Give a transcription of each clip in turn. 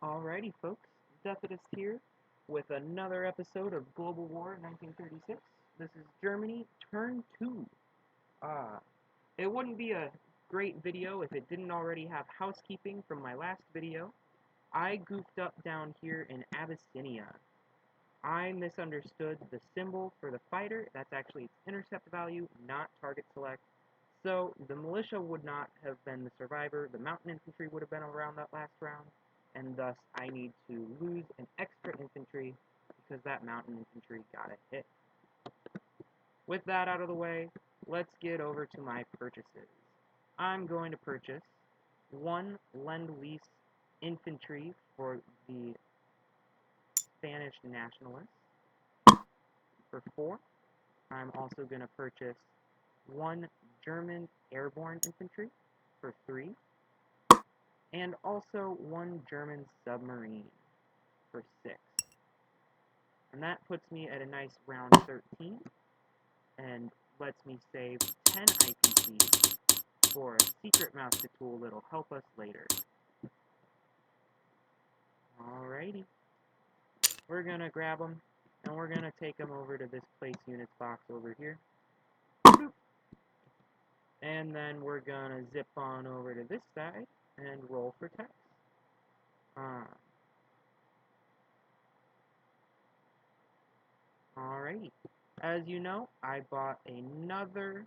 Alrighty, folks. Deathidist here with another episode of Global War 1936. This is Germany, Turn 2. Uh, it wouldn't be a great video if it didn't already have housekeeping from my last video. I goofed up down here in Abyssinia. I misunderstood the symbol for the fighter. That's actually its intercept value, not target select. So the militia would not have been the survivor. The mountain infantry would have been around that last round. And thus I need to lose an extra infantry because that mountain infantry got a hit. With that out of the way, let's get over to my purchases. I'm going to purchase one Lend-Lease infantry for the Spanish nationalists for 4. I'm also going to purchase one German airborne infantry for 3. And also one German submarine for 6. And that puts me at a nice round 13 and lets me save 10 IPC for a secret mouse tool that'll help us later. Alrighty. We're gonna grab them and we're gonna take them over to this place units box over here. And then we're gonna zip on over to this side and roll for text. Alrighty. As you know, I bought another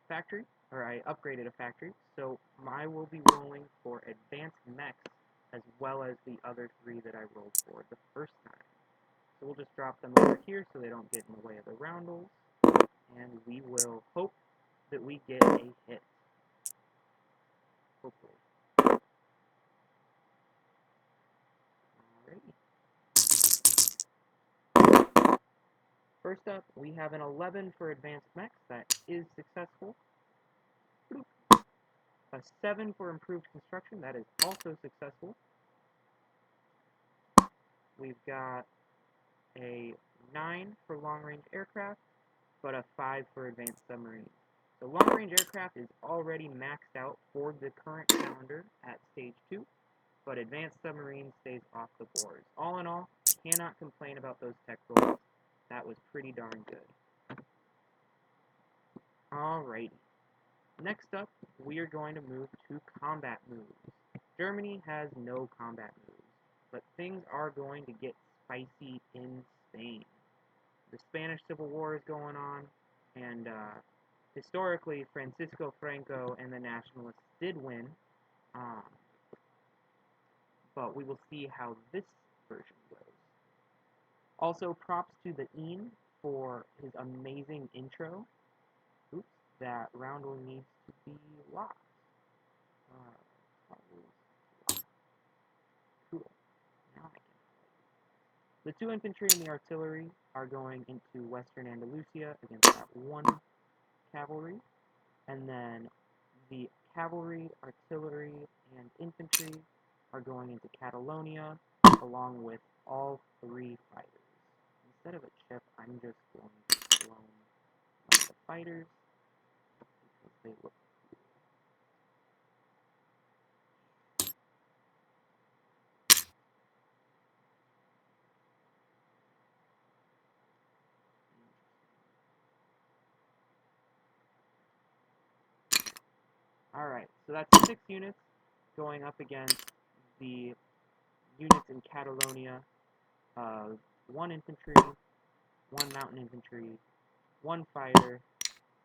factory, or I upgraded a factory, so I will be rolling for advanced mechs as well as the other 3 that I rolled for the first time. So we'll just drop them over here so they don't get in the way of the roundels, and we will hope that we get a hit. Hopefully. Alrighty. First up, we have an 11 for advanced mechs. That is successful. A 7 for improved construction. That is also successful. We've got a 9 for long-range aircraft, but a 5 for advanced submarines. The long-range aircraft is already maxed out for the current calendar at stage 2, but advanced submarine stays off the board. All in all, cannot complain about those tech rolls. That was pretty darn good. Alrighty. Next up, we are going to move to combat moves. Germany has no combat moves, but things are going to get spicy in Spain. The Spanish Civil War is going on, and historically, Francisco Franco and the Nationalists did win, but we will see how this version goes. Also, props to the Ian for his amazing intro. Oops, that roundel needs to be locked. Cool. Now I can. The 2 infantry and the artillery are going into Western Andalusia against that 1 cavalry, and then the cavalry, artillery, and infantry are going into Catalonia along with all 3 fighters. Instead of a chip, I'm just going to clone one of the fighters because they look cool. Alright, so that's 6 units going up against the units in Catalonia of 1 infantry, 1 mountain infantry, 1 fighter,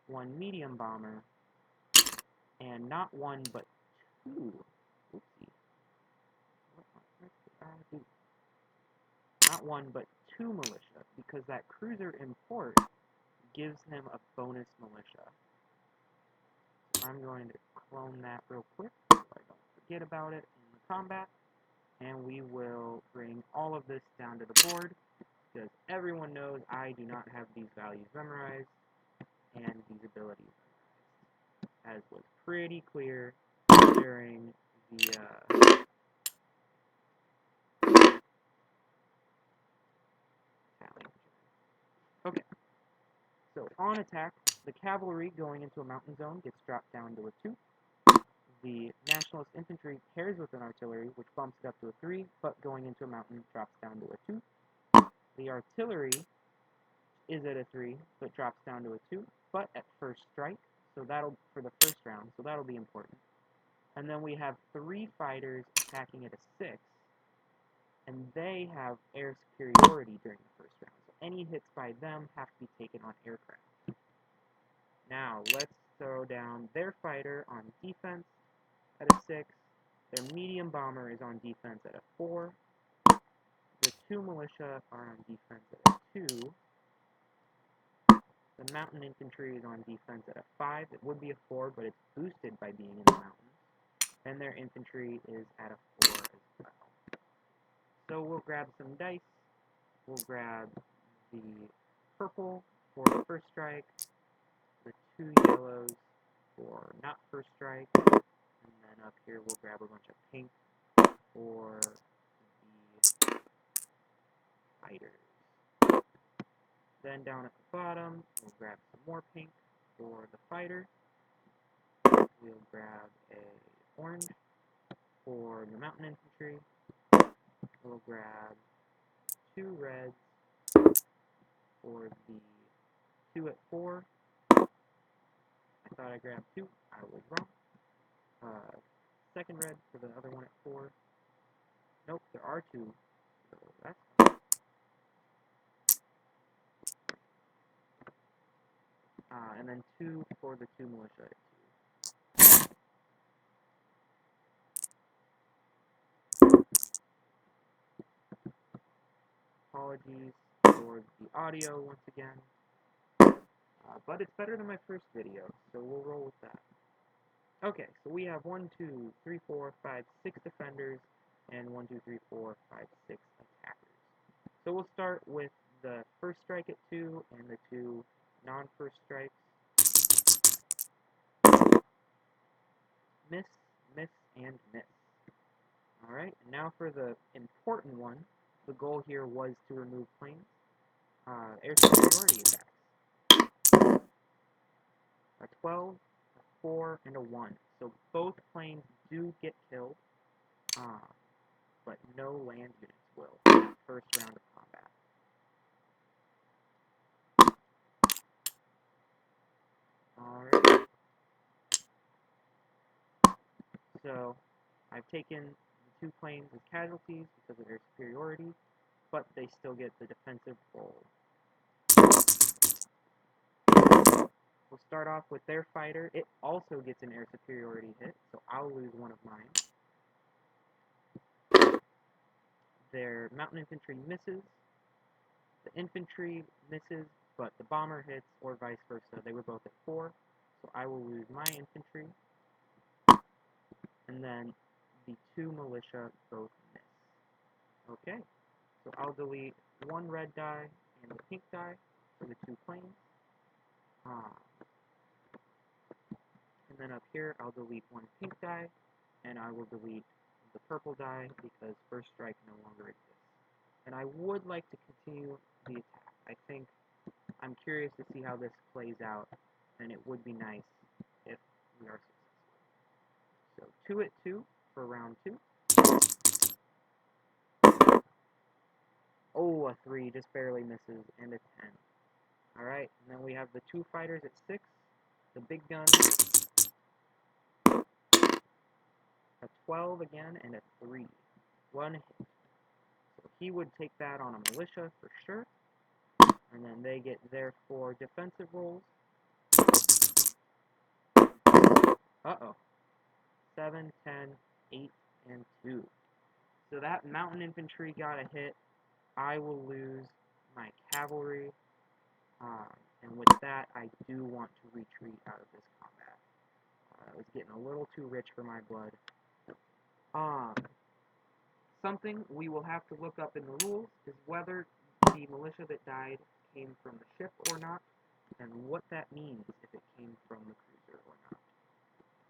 1 medium bomber, and not 1 but 2. Oopsie. What on earth did I do? Not 1 but 2 militia, because that cruiser import gives him a bonus militia. So I'm going to clone that real quick so I don't forget about it in the combat, and we will bring all of this down to the board, because everyone knows I do not have these values memorized and these abilities memorized, as was pretty clear during the Okay, so on attack, the cavalry going into a mountain zone gets dropped down to a 2. The Nationalist Infantry pairs with an artillery, which bumps it up to a 3, but going into a mountain drops down to a 2. The artillery is at a 3, but drops down to a 2, but at first strike, so that'll, for the first round, so that'll be important. And then we have 3 fighters attacking at a 6, and they have air superiority during the first round, so any hits by them have to be taken on aircraft. Now, let's throw down their fighter on defense at a 6, their medium bomber is on defense at a 4, the 2 militia are on defense at a 2, the mountain infantry is on defense at a 5, it would be a 4, but it's boosted by being in the mountains, and their infantry is at a 4 as well. So we'll grab some dice, we'll grab the purple for the first strike, the 2 yellows for not first strike, and then up here we'll grab a bunch of pink for the fighters. Then down at the bottom, we'll grab some more pink for the fighter. We'll grab a orange for the mountain infantry. We'll grab 2 reds for the 2 at 4. I thought I grabbed 2. I was wrong. Second red for the other one at 4. Nope, there are 2. So that's fine. And then 2 for the 2 militia at 2. Apologies for the audio once again. But it's better than my first video, so we'll roll with that. Okay, so we have 1, 2, 3, 4, 5, 6 defenders, and 1, 2, 3, 4, 5, 6 attackers. So we'll start with the first strike at 2 and the 2 non-first strikes. Miss, miss, and miss. Alright, and now for the important one. The goal here was to remove planes. Air superiority attacks. A 12, a 4, and a 1. So both planes do get killed, but no land units will in the first round of combat. Alright. So I've taken the 2 planes as casualties because of their superiority, but they still get the defensive roll. We'll start off with their fighter. It also gets an air superiority hit, so I'll lose one of mine. Their mountain infantry misses. The infantry misses, but the bomber hits, or vice versa. They were both at 4, so I will lose my infantry. And then the 2 militia both miss. Okay, so I'll delete 1 red die and the pink die for the 2 planes. And then up here, I'll delete 1 pink die, and I will delete the purple die because first strike no longer exists. And I would like to continue the attack. I think I'm curious to see how this plays out, and it would be nice if we are successful. So 2 at 2 for round 2. Oh, a 3 just barely misses, and a 10. Alright, and then we have the 2 fighters at 6, the big gun, a 12 again, and a 3. 1 hit. So he would take that on a militia for sure, and then they get their 4 defensive rolls. Uh-oh. 7, 10, 8, and 2. So that mountain infantry got a hit. I will lose my cavalry, and with that, I do want to retreat out of this combat. It was getting a little too rich for my blood. Something we will have to look up in the rules is whether the militia that died came from the ship or not, and what that means if it came from the cruiser or not.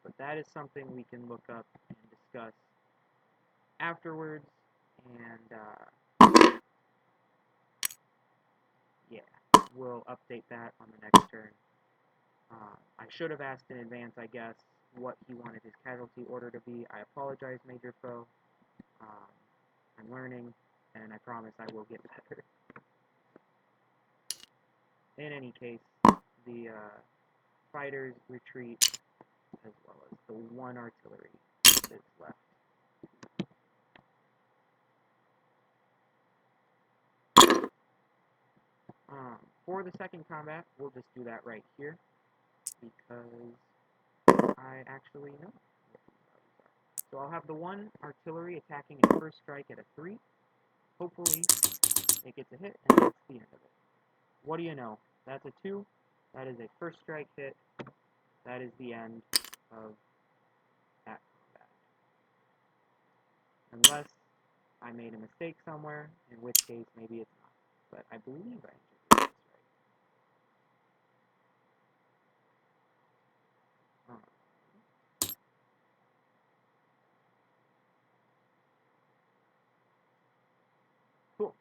But that is something we can look up and discuss afterwards, and yeah, we'll update that on the next turn. I should have asked in advance, I guess, what he wanted his casualty order to be. I apologize, Major Foe. I'm learning, and I promise I will get better. In any case, the fighters retreat, as well as the one artillery that's left. For the second combat, we'll just do that right here, because I actually know what these values are. So I'll have the one artillery attacking at first strike at a 3. Hopefully, it gets a hit, and that's the end of it. What do you know? That's a 2. That is a first strike hit. That is the end of that combat. Unless I made a mistake somewhere, in which case maybe it's not. But I believe I interpreted this right. Cool.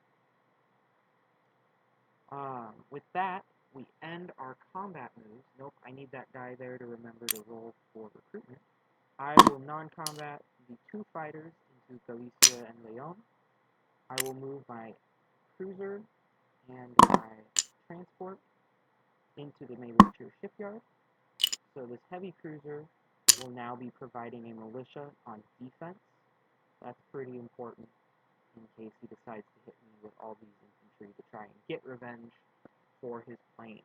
With that, we end our combat moves. Nope, I need that guy there to remember to roll for recruitment. I will non-combat the 2 fighters into Galicia and Leon. I will move my cruiser and my transport into the Militia shipyard. So this heavy cruiser will now be providing a militia on defense. That's pretty important in case he decides to hit me with all these infantry to try and get revenge for his planes.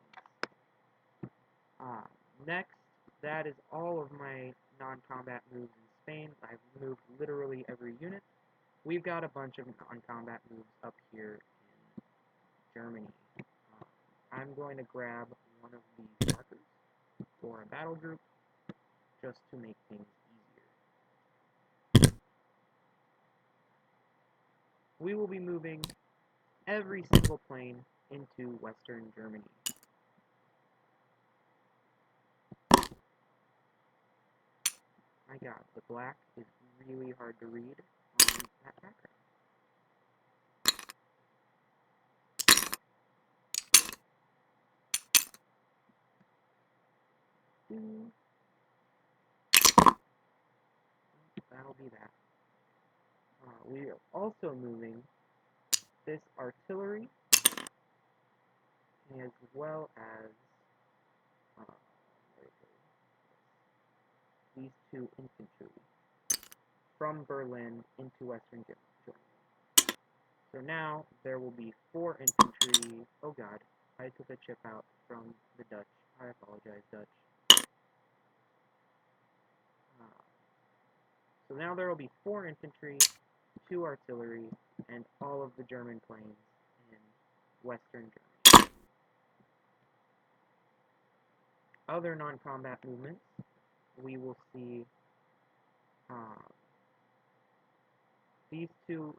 Next, that is all of my non-combat moves in Spain. I've moved literally every unit. We've got a bunch of non-combat moves up here in Germany. I'm going to grab one of these markers for a battle group just to make things easier. We will be moving every single plane into Western Germany. My god, the black is really hard to read on that background. That'll be that. We are also moving this artillery as well as these 2 infantry from Berlin into Western Germany. So now there will be 4 infantry. Oh god, I took a chip out from the Dutch. I apologize, Dutch. So now there will be 4 infantry, 2 artillery, and all of the German planes in Western Germany. Other non-combat movements, we will see these 2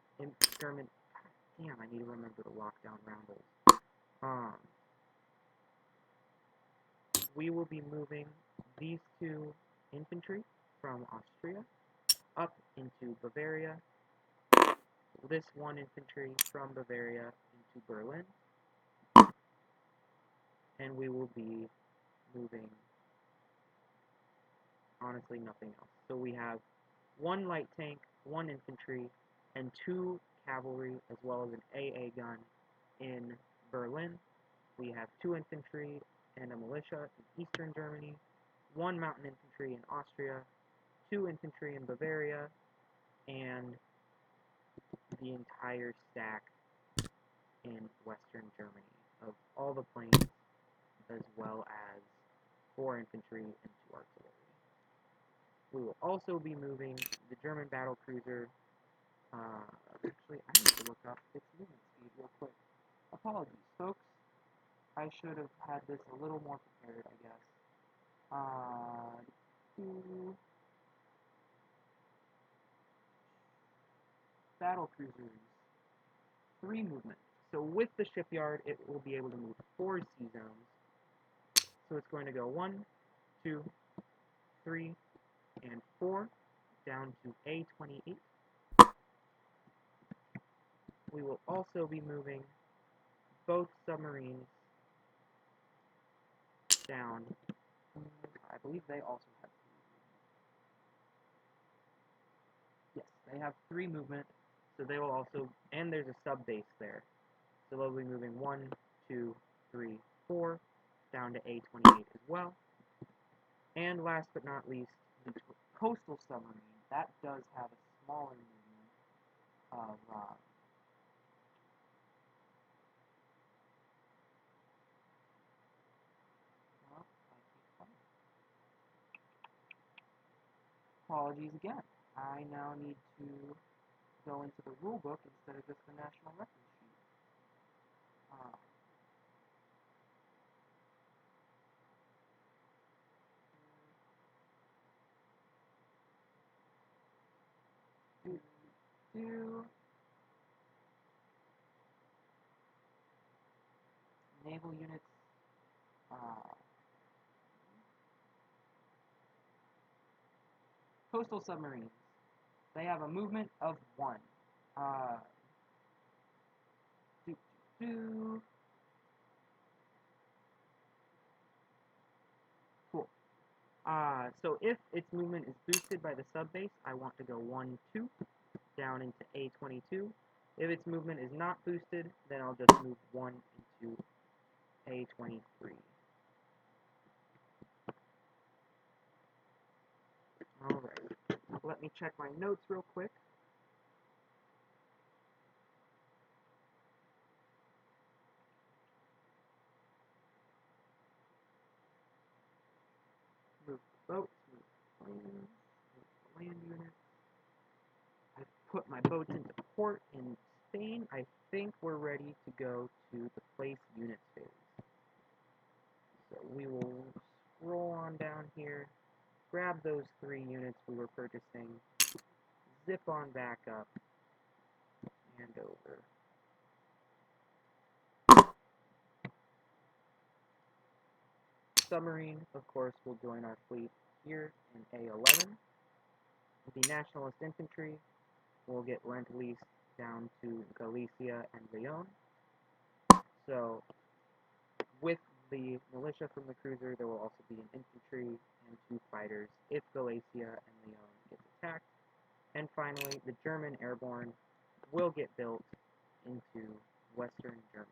German. God damn, I need to remember to lock down roundels. We will be moving these 2 infantry from Austria up into Bavaria. This 1 infantry from Bavaria into Berlin. And we will be moving, honestly, nothing else. So we have 1 light tank, 1 infantry, and 2 cavalry, as well as an AA gun in Berlin. We have 2 infantry and a militia in Eastern Germany, 1 mountain infantry in Austria, 2 infantry in Bavaria, and the entire stack in Western Germany of all the planes, as well as 4 infantry and 2 artillery. We will also be moving the German battle cruiser. Actually, I need to look up its movement speed real quick. Apologies, folks. I should have had this a little more prepared, I guess. Battle cruisers. 3 movement. So with the shipyard, it will be able to move 4 sea zones. So it's going to go 1, 2, 3, and 4 down to A28. We will also be moving both submarines down. I believe they also have They have 3 movement, so they will also, and there's a sub base there. So they'll be moving 1, 2, 3, 4, down to A28 as well. And last but not least, the coastal submarine. That does have a smaller movement of apologies again. I now need to go into the rule book instead of just the national reference sheet. Naval units. Coastal submarines. They have a movement of 1. Do, do. Cool. So if its movement is boosted by the subbase, I want to go 1, 2, down into A22. If its movement is not boosted, then I'll just move 1 into A23. Alright, let me check my notes real quick. Move boats, move planes, move the land units. I've put my boats into port in Spain. I think we're ready to go to the place units phase. So we will scroll on down here, grab those 3 units we were purchasing, zip on back up, and over. Submarine, of course, will join our fleet here in A11. The Nationalist Infantry will get lent-leased down to Galicia and Leon. So, with the militia from the cruiser, there will also be an infantry and 2 fighters if Galicia and Leon gets attacked. And finally, the German airborne will get built into Western Germany.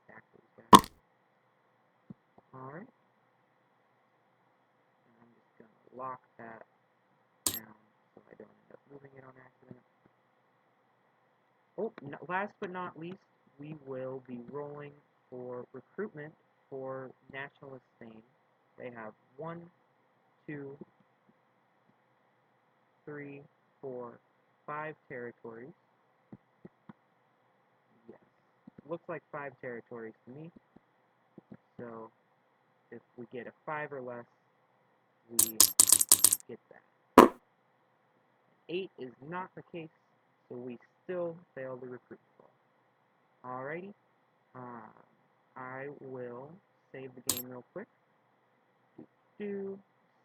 Stack those guys. Alright. And I'm just going to lock that down so I don't end up moving it on accident. Oh, no, last but not least, we will be rolling for recruitment for Nationalist Spain. They have 1, 2, 3, 4, 5 territories. Yes. Looks like 5 territories to me. So if we get a 5 or less, we get that. 8 is not the case, so we still fail the recruitment roll. Alrighty. I will save the game real quick. Save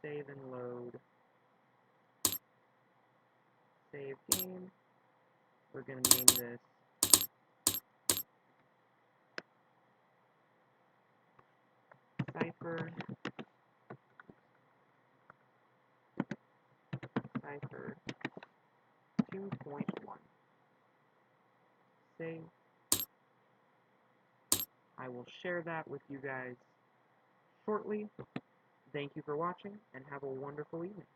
and load. Save game. We're going to name this Cipher 2.1. Save. I will share that with you guys shortly. Thank you for watching, and have a wonderful evening.